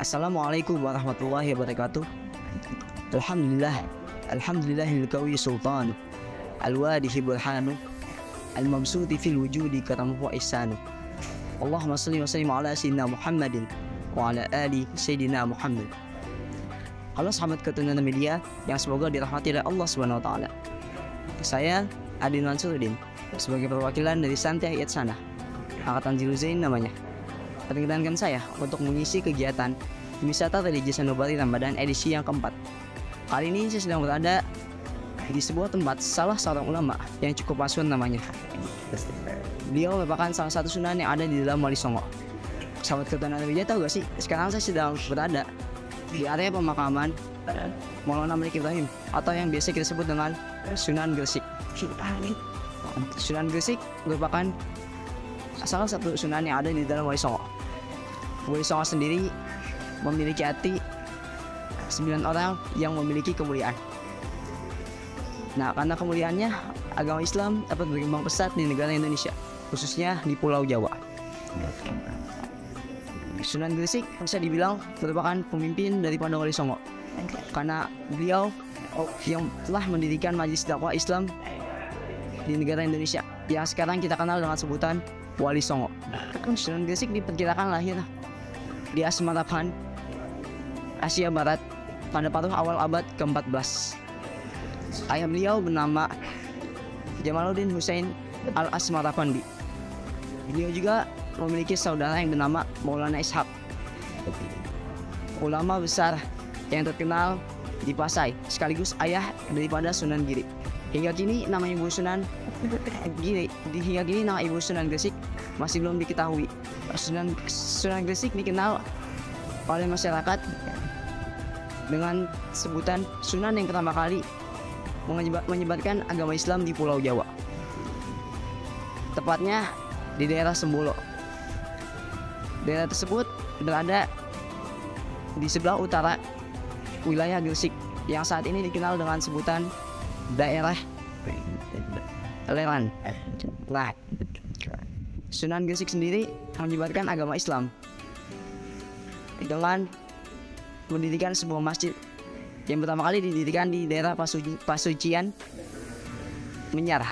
Assalamualaikum warahmatullahi wabarakatuh. Alhamdulillahil qawi sultan, al-wadihi burhanu, al-mabsuti fil wujudi karamuhu ihsanu. Allahumma salli wa sallim ala sayyidina Muhammadin wa ala ali sayyidina Muhammad. Halo sahabat keturunan media yang semoga dirahmati oleh Allah Subhanahu wa taala. Saya Adin Mansuruddin sebagai perwakilan dari Santi Ayat Sana, angkatan Ziluzain namanya. Perkenankan saya untuk mengisi kegiatan wisata religi Sanubari Ramadan edisi yang keempat. Kali ini saya sedang berada di sebuah tempat salah seorang ulama yang cukup masyhur namanya. Beliau merupakan salah satu sunan yang ada di dalam Wali Songo. Sahabat keturunan media tahu gak sih? Sekarang saya sedang berada di area pemakaman Maulana Malik Ibrahim atau yang biasa kita sebut dengan Sunan Gresik. Sunan Gresik merupakan salah satu sunan yang ada di dalam Wali Songo. Wali Songo sendiri memiliki hati 9 orang yang memiliki kemuliaan. Nah, karena kemuliaannya, agama Islam dapat berkembang pesat di negara Indonesia, khususnya di Pulau Jawa. Sunan Gresik bisa dibilang merupakan pemimpin daripada Wali Songo, karena beliau yang telah mendirikan Majelis Dakwah Islam di negara Indonesia yang sekarang kita kenal dengan sebutan Wali Songo. Sunan Gresik diperkirakan lahir di Asmarapan, Asia Barat pada paruh awal abad ke-14. Ayah beliau bernama Jamaluddin Hussein Al-Asmarapandi. Beliau juga memiliki saudara yang bernama Maulana Ishaq, ulama besar yang terkenal di Pasai, sekaligus ayah daripada Sunan Giri. Hingga kini nama ibu Sunan Gresik masih belum diketahui. Sunan Gresik dikenal oleh masyarakat dengan sebutan Sunan yang pertama kali menyebarkan agama Islam di Pulau Jawa, tepatnya di daerah Sembolo. Daerah tersebut berada di sebelah utara wilayah Gresik yang saat ini dikenal dengan sebutan daerah Leran. Nah, Sunan Gresik sendiri menyebarkan agama Islam dengan mendirikan sebuah masjid yang pertama kali didirikan di daerah Pasucian Menyar.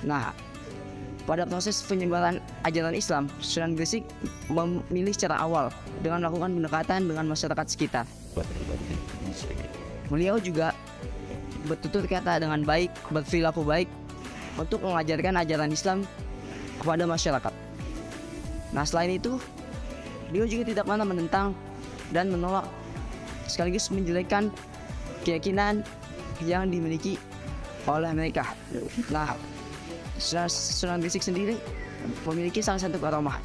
Nah, pada proses penyebaran ajaran Islam, Sunan Gresik memilih secara awal dengan melakukan pendekatan dengan masyarakat sekitar. Beliau juga bertutur kata dengan baik, berperilaku baik untuk mengajarkan ajaran Islam kepada masyarakat. Nah, selain itu, beliau juga tidak pernah menentang dan menolak sekaligus menjelekkan keyakinan yang dimiliki oleh mereka. Nah, Sunan Gresik sendiri memiliki salah satu karamah.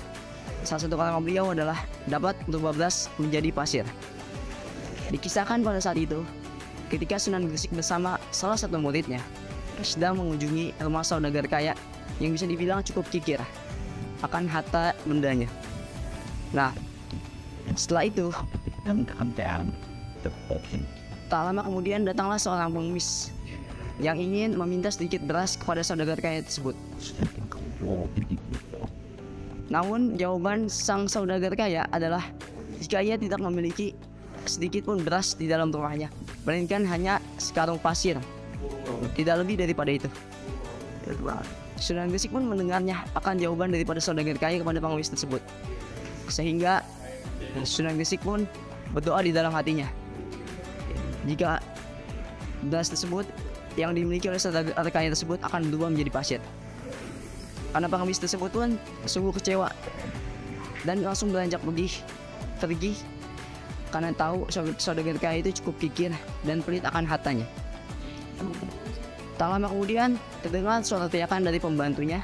Salah satu karamah beliau adalah dapat berubah beras menjadi pasir. Dikisahkan pada saat itu, ketika Sunan Gresik bersama salah satu muridnya sedang mengunjungi rumah saudagar kaya yang bisa dibilang cukup kikir akan harta bendanya. Nah, setelah itu, tak lama kemudian datanglah seorang pengemis yang ingin meminta sedikit beras kepada saudagar kaya tersebut. Namun jawaban sang saudagar kaya adalah jika ia tidak memiliki sedikit pun beras di dalam rumahnya, melainkan hanya sekarung pasir, tidak lebih daripada itu. Sunan Gresik pun mendengarnya akan jawaban daripada saudagar kaya kepada pengemis tersebut, sehingga Sunan Gresik pun berdoa di dalam hatinya jika beras tersebut yang dimiliki oleh saudagar kaya tersebut akan berubah menjadi pasir. Karena pengemis tersebut pun sungguh kecewa dan langsung beranjak pergi karena tahu saudagar kaya itu cukup kikir dan pelit akan hartanya. Tak lama kemudian terdengar suara teriakan dari pembantunya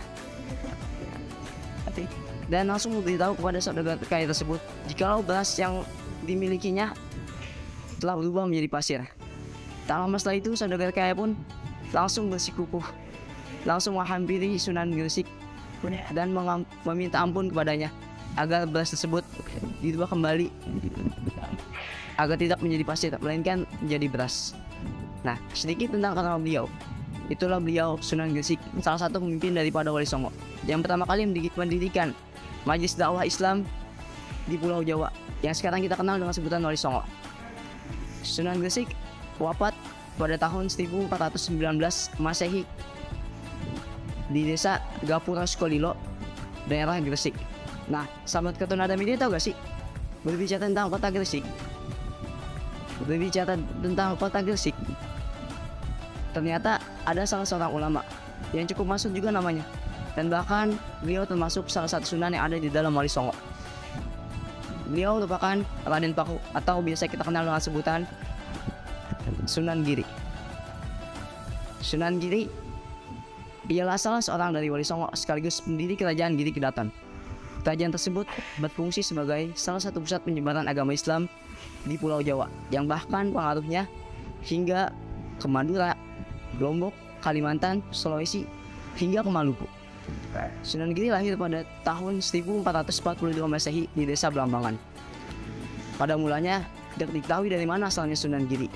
dan langsung memberitahu kepada saudagar kaya tersebut jikalau beras yang dimilikinya telah berubah menjadi pasir. Tak lama setelah itu saudagar kaya pun langsung bersikukuh, langsung menghampiri Sunan Gresik dan meminta ampun kepadanya agar beras tersebut dirubah kembali agar tidak menjadi pasir melainkan menjadi beras. Nah, sedikit tentang karakter beliau. Itulah beliau Sunan Gresik, salah satu pemimpin daripada Wali Songo yang pertama kali mendirikan Majelis Dakwah Islam di Pulau Jawa yang sekarang kita kenal dengan sebutan Wali Songo. Sunan Gresik wafat pada tahun 1419 Masehi di desa Gapura Sukolilo, daerah Gresik. Nah, sahabat Kartun Adam ini tahu gak sih berbicara tentang kota Gresik? Berbicara tentang kota Gresik, ternyata ada salah seorang ulama yang cukup masuk juga namanya, dan bahkan beliau termasuk salah satu sunan yang ada di dalam Wali Songo. Beliau merupakan Raden Paku atau biasa kita kenal dengan sebutan Sunan Giri. Sunan Giri ialah salah seorang dari Wali Songo sekaligus pendiri kerajaan Giri Kedaton. Kerajaan tersebut berfungsi sebagai salah satu pusat penyebaran agama Islam di Pulau Jawa yang bahkan pengaruhnya hingga ke Madura, Lombok, Kalimantan, Sulawesi, hingga ke Maluku. Sunan Giri lahir pada tahun 1442 Masehi di desa Blambangan. Pada mulanya tidak diketahui dari mana asalnya Sunan Giri.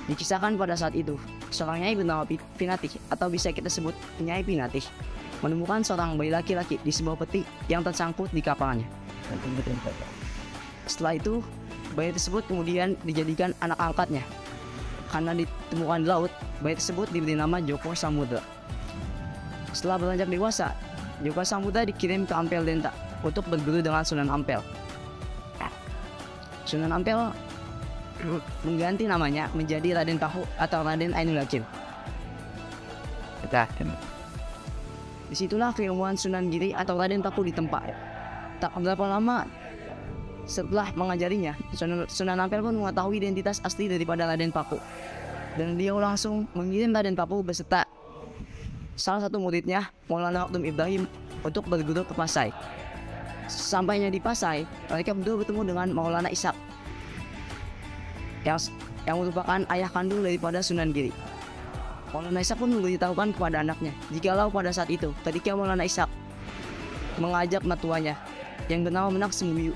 Dikisahkan pada saat itu, seorang nyai bernama Pinatih atau bisa kita sebut Nyai Pinatih menemukan seorang bayi laki-laki di sebuah peti yang tersangkut di kapalnya. Setelah itu, bayi tersebut kemudian dijadikan anak angkatnya. Karena ditemukan di laut, bayi tersebut diberi nama Joko Samudra. Setelah beranjak dewasa, Joko Samudra dikirim ke Ampel Denta untuk berguru dengan Sunan Ampel. Sunan Ampel mengganti namanya menjadi Raden Paku atau Raden Ainul Yakin. Disitulah keilmuan Sunan Giri atau Raden Paku ditempa. Tak berapa lama setelah mengajarinya, Sunan Ampel pun mengetahui identitas asli daripada Raden Paku, dan dia langsung mengirim Raden Paku beserta salah satu muridnya, Maulana Maktum Ibrahim, untuk berguru ke Pasai. Sampainya di Pasai, mereka berdua bertemu dengan Maulana Ishak yang merupakan ayah kandung daripada Sunan Giri. Maulana Ishak pun memberitahukan kepada anaknya jikalau pada saat itu ketika Maulana Ishak mengajak mertuanya yang bernama Menak Sembiu,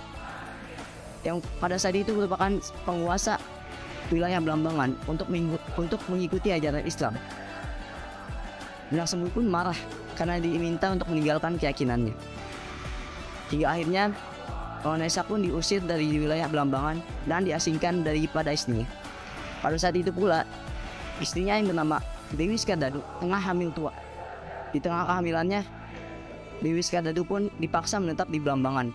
yang pada saat itu merupakan penguasa wilayah Blambangan, untuk mengikuti ajaran Islam. Menak Sembiu pun marah karena diminta untuk meninggalkan keyakinannya. Hingga akhirnya Maulana Ishak pun diusir dari wilayah Blambangan dan diasingkan daripada istrinya. Pada saat itu pula, istrinya yang bernama Dewi Skardadu tengah hamil tua. Di tengah kehamilannya, Dewi Skardadu pun dipaksa menetap di Blambangan.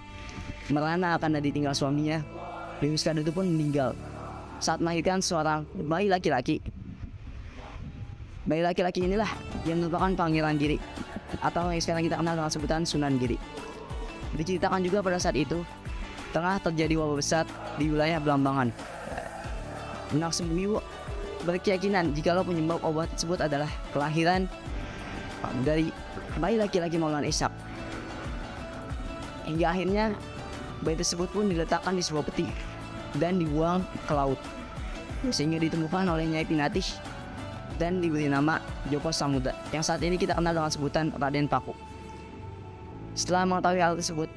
Merana karena ditinggal suaminya, Dewi Skardadu pun meninggal saat melahirkan seorang bayi laki-laki. Bayi laki-laki inilah yang merupakan Pangeran Giri atau yang sekarang kita kenal dengan sebutan Sunan Giri. Diceritakan juga pada saat itu tengah terjadi wabah besar di wilayah Blambangan. Menak Sembiu berkeyakinan jikalau penyebab obat tersebut adalah kelahiran dari bayi laki-laki Maulana Ishak. Hingga akhirnya bayi tersebut pun diletakkan di sebuah peti dan dibuang ke laut, sehingga ditemukan oleh Nyai Pinatih dan diberi nama Joko Samudra yang saat ini kita kenal dengan sebutan Raden Paku. Setelah mengetahui hal tersebut,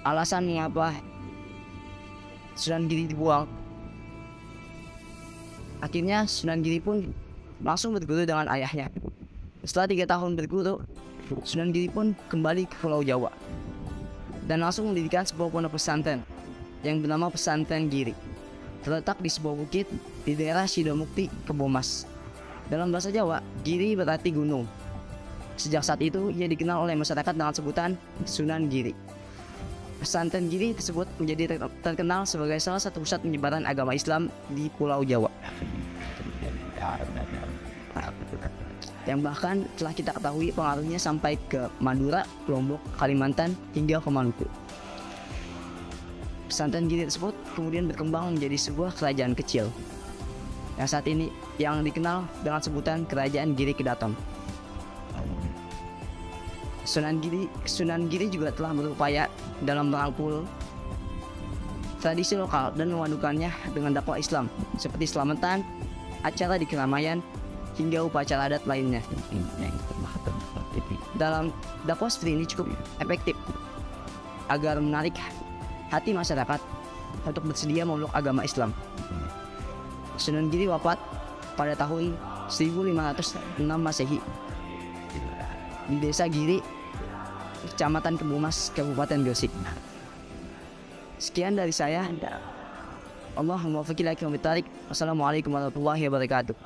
alasan mengapa Sunan Giri dibuang, akhirnya Sunan Giri pun langsung berguru dengan ayahnya. Setelah 3 tahun berguru, Sunan Giri pun kembali ke Pulau Jawa dan langsung mendirikan sebuah pondok pesantren yang bernama Pesantren Giri, terletak di sebuah bukit di daerah Sidomukti, Kebomas. Dalam bahasa Jawa, Giri berarti gunung. Sejak saat itu, ia dikenal oleh masyarakat dengan sebutan Sunan Giri. Pesantren Giri tersebut menjadi terkenal sebagai salah satu pusat penyebaran agama Islam di Pulau Jawa, yang bahkan telah kita ketahui pengaruhnya sampai ke Madura, Lombok, Kalimantan, hingga ke Maluku. Pesantren Giri tersebut kemudian berkembang menjadi sebuah kerajaan kecil yang saat ini yang dikenal dengan sebutan Kerajaan Giri Kedaton. Sunan Giri juga telah berupaya dalam merangkul tradisi lokal dan memadukannya dengan dakwah Islam seperti selamatan, acara di keramaian, hingga upacara adat lainnya. Dalam dakwah seperti ini cukup efektif agar menarik hati masyarakat untuk bersedia memeluk agama Islam. Sunan Giri wafat pada tahun 1506 Masehi di Desa Giri, Kecamatan Kebumas, Kabupaten Gresik. Sekian dari saya. Allahumma wafiq ila aqwamit thariq. Wassalamualaikum warahmatullahi wabarakatuh.